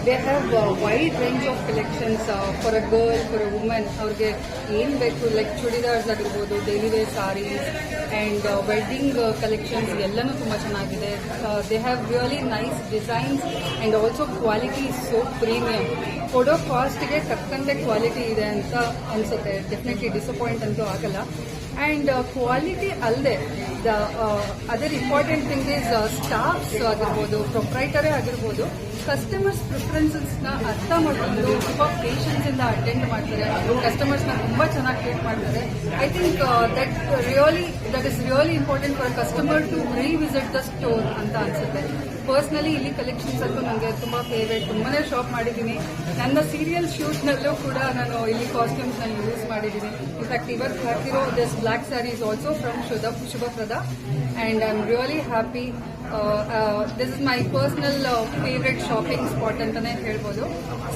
They have wide range of collections for a girl, for a women. ಅವ್ರಿಗೆ ಏನು ಬೇಕು like churidars ಆಗಿರ್ಬೋದು, daily wear saris and wedding collections ಎಲ್ಲನೂ ತುಂಬ ಚೆನ್ನಾಗಿದೆ. They have really nice designs and also quality is so premium. ಕೊಡೋ ಕಾಸ್ಟ್ಗೆ ತಕ್ಕಂತೆ ಕ್ವಾಲಿಟಿ ಇದೆ ಅಂತ ಅನಿಸುತ್ತೆ. ಡೆಫಿನೆಟ್ಲಿ ಡಿಸಪಾಯಿಂಟ್ ಅಂತೂ ಆಗಲ್ಲ. ಆ್ಯಂಡ್ ಕ್ವಾಲಿಟಿ ಅಲ್ಲದೆ other important thing is staffs ಆಗಿರ್ಬೋದು, ಪ್ರೊಪ್ರೈಟರೇ ಆಗಿರ್ಬೋದು, ಕಸ್ಟಮರ್ಸ್ ಪ್ರಿಫರೆನ್ಸಸ್ನ ಅರ್ಥ ಮಾಡಿಕೊಂಡು ತುಂಬ ಪೇಷನ್ಸಿಂದ ಅಟೆಂಡ್ ಮಾಡ್ತಾರೆ. ಕಸ್ಟಮರ್ಸ್ನ ತುಂಬ ಚೆನ್ನಾಗಿ ಟ್ರೀಟ್ ಮಾಡ್ತಾರೆ. I think that is really important for customer to revisit the store ಅಂತ ಅನ್ಸುತ್ತೆ. ಪರ್ಸ್ನಲಿ ಇಲ್ಲಿ ಕಲೆಕ್ಷನ್ಸ್ ಅಂತೂ ನನಗೆ ತುಂಬ ಫೇವ್ರೇಟ್. ತುಂಬಾನೇ ಶಾಪ್ ಮಾಡಿದ್ದೀನಿ. ನನ್ನ ಸೀರಿಯಲ್ ಶೂಟ್ನಲ್ಲೂ ಕೂಡ ನಾನು ಇಲ್ಲಿ ಕಾಸ್ಟ್ಯೂಮ್ಸ್ನ ಯೂಸ್ ಮಾಡಿದ್ದೀನಿ. ಇನ್ಫ್ಯಾಕ್ಟ್ ಇವತ್ತು ಹಾಕಿರೋ this black sari is also from Shubhaprada and I am really happy. This is my personal favourite shopping spot ಅಂತಲೇ ಹೇಳ್ಬೋದು.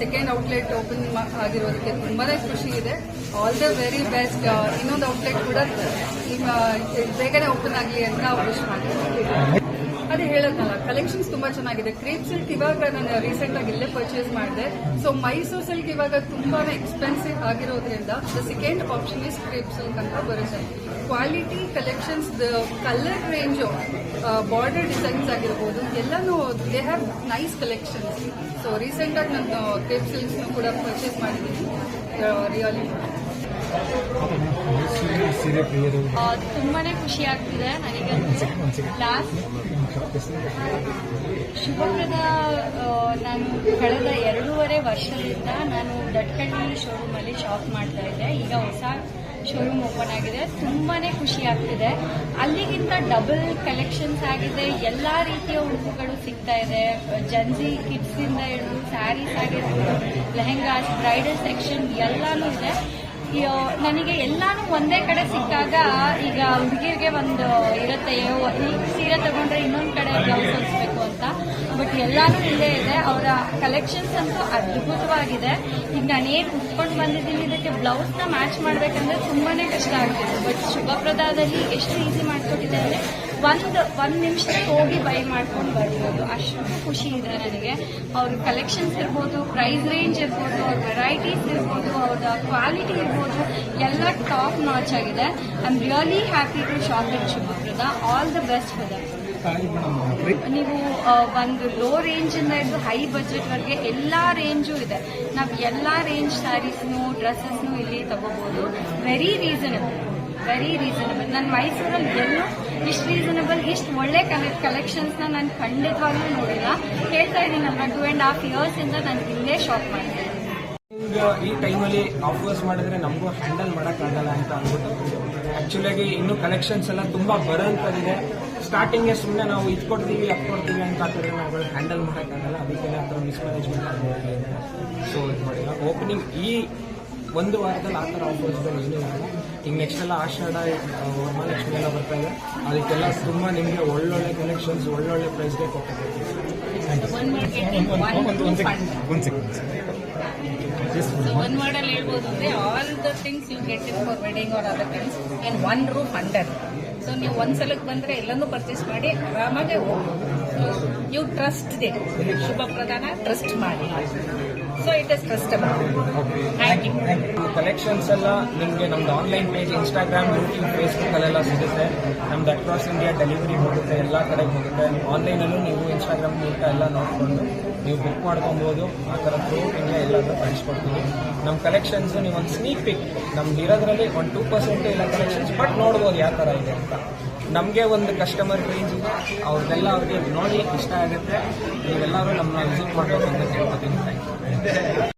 ಸೆಕೆಂಡ್ ಔಟ್ಲೆಟ್ ಓಪನ್ ಆಗಿರೋದಕ್ಕೆ ತುಂಬಾನೇ ಖುಷಿ ಇದೆ. All the very best. ಇನ್ನೊಂದು ಔಟ್ಲೆಟ್ ಕೂಡ ಬೇಗನೆ ಓಪನ್ ಆಗಲಿ ಅಂತ ವಿಶ್ ಮಾಡ್ತೀನಿ. ಅದೇ ಹೇಳೋದಲ್ಲ, ಕಲೆಕ್ಷನ್ಸ್ ತುಂಬಾ ಚೆನ್ನಾಗಿದೆ. ಕ್ರೇಪ್ ಸಿಲ್ಕ್ ಇವಾಗ ನಾನು ರೀಸೆಂಟ್ ಆಗಿ ಇಲ್ಲೇ ಪರ್ಚೇಸ್ ಮಾಡಿದೆ. ಸೊ ಮೈಸೂರು ಸಿಲ್ಕ್ ಇವಾಗ ತುಂಬಾನೇ ಎಕ್ಸ್ಪೆನ್ಸಿವ್ ಆಗಿರೋದ್ರಿಂದ the second option is crepe silk ಅಂತ ಬರುತ್ತೆ. Quality collections, the colour range, border designs ಆಗಿರ್ಬೋದು, ಎಲ್ಲನೂ they have nice collections. So recent ಆಗಿ ನಾನು ಕ್ರೇಪ್ ಸಿಲ್ಕ್ಸ್ನು ಕೂಡ ಪರ್ಚೇಸ್ ಮಾಡಿದ್ದೀನಿ. ರಿಯಲಿ ತುಂಬಾನೇ ಖುಷಿ ಆಗ್ತಿದೆ ನನಗೆ. ಶುಭಪ್ರದ ನಾನು ಕಳೆದ 2.5 ವರ್ಷದಿಂದ ನಾನು ದಟ್ಕಳ್ಳಿ ಶೋರೂಮಲ್ಲಿ ಶಾಪ್ ಮಾಡ್ತಾ ಇದ್ದೆ. ಈಗ ಹೊಸ ಶೋರೂಮ್ ಓಪನ್ ಆಗಿದೆ. ತುಂಬಾನೇ ಖುಷಿ ಆಗ್ತಿದೆ. ಅಲ್ಲಿಗಿಂತ ಡಬಲ್ ಕಲೆಕ್ಷನ್ಸ್ ಆಗಿದೆ. ಎಲ್ಲ ರೀತಿಯ ಉಡುಪುಗಳು ಸಿಗ್ತಾ ಇದೆ. ಜನ್ಸಿ ಕಿಡ್ಸ್ ಇಂದ ಹಿಡಿದು ಸ್ಯಾರೀಸ್ ಆಗಿರ್ಬೋದು, ಲೆಹೆಂಗಾಸ್, ಬ್ರೈಡಲ್ ಸೆಕ್ಷನ್ ಎಲ್ಲಾನು ಇದೆ. ನನಗೆ ಎಲ್ಲಾನು ಒಂದೇ ಕಡೆ ಸಿಕ್ಕಾಗ, ಈಗ ಹುಡುಗಿರಿಗೆ ಒಂದು ಇರುತ್ತೆ, ಈ ಸೀರೆ ತಗೊಂಡ್ರೆ ಇನ್ನೊಂದು ಕಡೆ ಬ್ಲೌಸ್ ಹೊಲಿಸ್ಬೇಕು ಅಂತ, ಬಟ್ ಎಲ್ಲಾನು ಇಲ್ಲೇ ಇದೆ. ಅವರ ಕಲೆಕ್ಷನ್ಸ್ ಅಂತೂ ಅದ್ಭುತವಾಗಿದೆ. ಈಗ ನಾನೇನು ಉಟ್ಕೊಂಡು ಬಂದಿದ್ದೀನಿ, ಇದಕ್ಕೆ ಬ್ಲೌಸ್ನ ಮ್ಯಾಚ್ ಮಾಡಬೇಕಂದ್ರೆ ತುಂಬಾನೇ ಕಷ್ಟ ಆಗ್ತಿದೆ. ಬಟ್ ಶುಭಪ್ರದಾದಲ್ಲಿ ಎಷ್ಟು ಈಸಿ ಮಾಡಿಕೊಟ್ಟಿದೆ ಅಂದರೆ ಒಂದು ನಿಮಿಷದಲ್ಲಿ ಹೋಗಿ ಬೈ ಮಾಡ್ಕೊಂಡು ಬರ್ಬೋದು. ಅಷ್ಟು ಖುಷಿ ಇದೆ ನನಗೆ. ಅವ್ರ ಕಲೆಕ್ಷನ್ಸ್ ಇರ್ಬೋದು, ಪ್ರೈಸ್ ರೇಂಜ್ ಇರ್ಬೋದು, ಅವ್ರ ವೆರೈಟೀಸ್ ಇರ್ಬೋದು, ಅವ್ರ ಕ್ವಾಲಿಟಿ ಇರ್ಬೋದು, ಎಲ್ಲ ಟಾಪ್ ನಾಚ್ ಆಗಿದೆ. I am really happy to shop in Shubhaprada. All the best for that. ನೀವು ಒಂದು ಲೋ ರೇಂಜ್ ಇಂದ ಹಿಡಿದು ಹೈ ಬಜೆಟ್ ವರೆಗೆ ಎಲ್ಲಾ ರೇಂಜು ಇದೆ. ನಾವು ಎಲ್ಲಾ ರೇಂಜ್ ಸ್ಯಾರೀಸ್ನು, ಡ್ರೆಸ್ಸಸ್ನು ಇಲ್ಲಿ ತಗೋಬಹುದು. Very reasonable. ನನ್ನ ಮೈಸೂರಲ್ಲಿ ಎಲ್ಲೂ ಇಷ್ಟು ರೀಸನಬಲ್, ಇಷ್ಟು ಒಳ್ಳೆ ಕಲೆಕ್ಷನ್ಸ್ನ ನಾನು ಖಂಡಿತವಾಗ್ಲೂ ನೋಡಿಲ್ಲ. ಹೇಳ್ತಾ ಇದ್ದೀನಲ್ವ, 2.5 years ಇಂದ ನಾನು ಇಲ್ಲೇ ಶಾಪ್ ಮಾಡ್ತೀನಿ. ಈಗ ಈ ಟೈಮಲ್ಲಿ ಆಫರ್ಸ್ ಮಾಡಿದ್ರೆ ನಮಗೂ ಹ್ಯಾಂಡಲ್ ಮಾಡೋಕ್ಕಾಗಲ್ಲ ಅಂತ ಅಂದ್ಬಿಟ್ಟು ಆ್ಯಕ್ಚುಲಾಗಿ ಇನ್ನೂ ಕಲೆಕ್ಷನ್ಸ್ ಎಲ್ಲ ತುಂಬ ಬರೋಂಥದ್ದಿದೆ. ಸ್ಟಾರ್ಟಿಂಗ್ಗೆ ಸುಮ್ಮನೆ ನಾವು ಇದು ಕೊಡ್ತೀವಿ ಅದು ಕೊಡ್ತೀವಿ ಅಂತ ಹಾಕಿದ್ರೆ ನಾವುಗಳು ಹ್ಯಾಂಡಲ್ ಮಾಡೋಕ್ಕಾಗಲ್ಲ. ಅದಕ್ಕೆ ಆ ಥರ ಮಿಸ್ಮ್ಯಾನೇಜ್ಮೆಂಟ್ ಆಗಿದೆ. ಸೊ ಇದು ಮಾಡಿಲ್ಲ. ಓಪನಿಂಗ್ ಈ 1 ವಾರದಲ್ಲಿ ಆ ಥರ ಆಫರ್ಸ್ಗಳು ಏನೂ ಇಲ್ಲ. ಈಗ ನೆಕ್ಸ್ಟ್ ಎಲ್ಲ ಆಷಾಢ, ವರಮಹಾಲಕ್ಷ್ಮಿ ಎಲ್ಲ ಬರ್ತಾ ಇದೆ. ಅದಕ್ಕೆಲ್ಲ ತುಂಬ ನಿಮಗೆ ಒಳ್ಳೊಳ್ಳೆ ಕಲೆಕ್ಷನ್ಸ್, ಒಳ್ಳೊಳ್ಳೆ ಪ್ರೈಸ್ಗೆ ಕೊಟ್ಟಿದ್ದೀವಿ. one word ಅಲ್ಲಿ ಹೇಳ್ಬೋದು ಅಂದ್ರೆ all the things you get it for wedding or other things in one roof under. So ನೀವು ಒಂದ್ಸಲಕ್ಕೆ ಬಂದ್ರೆ ಎಲ್ಲನೂ ಪರ್ಚೇಸ್ ಮಾಡಿ ಆರಾಮಾಗಿ ಹೋಗ್ಬೋದು. You trust they. ಶುಭಪ್ರದಾನ ಟ್ರಸ್ಟ್ ಮಾಡಿ. So it is trustable. Thank you. Collections ಎಲ್ಲ ನಿಮಗೆ ನಮ್ದು online page, Instagram, YouTube, Facebook ಅಲ್ಲೆಲ್ಲ ಸಿಗುತ್ತೆ. ನಮ್ದು ಅಕ್ರಾಸ್ ಇಂಡಿಯಾ ಡೆಲಿವರಿ ಹೋಗುತ್ತೆ, ಎಲ್ಲ ಕಡೆಗೆ ಹೋಗುತ್ತೆ. ಆನ್ಲೈನಲ್ಲೂ ನೀವು ಇನ್ಸ್ಟಾಗ್ರಾಮ್ ಮೂಲಕ ಎಲ್ಲ ನೋಡಿಕೊಂಡು ನೀವು ಬುಕ್ ಮಾಡ್ಕೊಬೋದು. ಆ ಥರ ಥ್ರೂ ಇಂಡಿಯಾ ಎಲ್ಲಾದರೂ ಕಳಿಸ್ಕೊಡ್ತೀವಿ. ನಮ್ಮ ಕಲೆಕ್ಷನ್ಸ್ ನೀವು ಒಂದು ಸ್ನೀಕ್ ಪಿಕ್, ನಮ್ದು ಇರೋದ್ರಲ್ಲಿ 1-2% ಇಲ್ಲ ಕಲೆಕ್ಷನ್ಸ್, ಬಟ್ ನೋಡ್ಬೋದು ಯಾವ ಥರ ಇದೆ ಅಂತ. ನಮಗೆ ಒಂದು ಕಸ್ಟಮರ್ ರೇಂಜ್ ಇದೆ, ಅವ್ರಿಗೆ ನೋಡಿ ಇಷ್ಟ ಆಗುತ್ತೆ. ನೀವೆಲ್ಲರೂ ನಮ್ಮನ್ನ ವಿಸಿಟ್ ಮಾಡಬೇಕು ಅಂತ ಕೇಳ್ಕೊತೀನಿ. Thank you.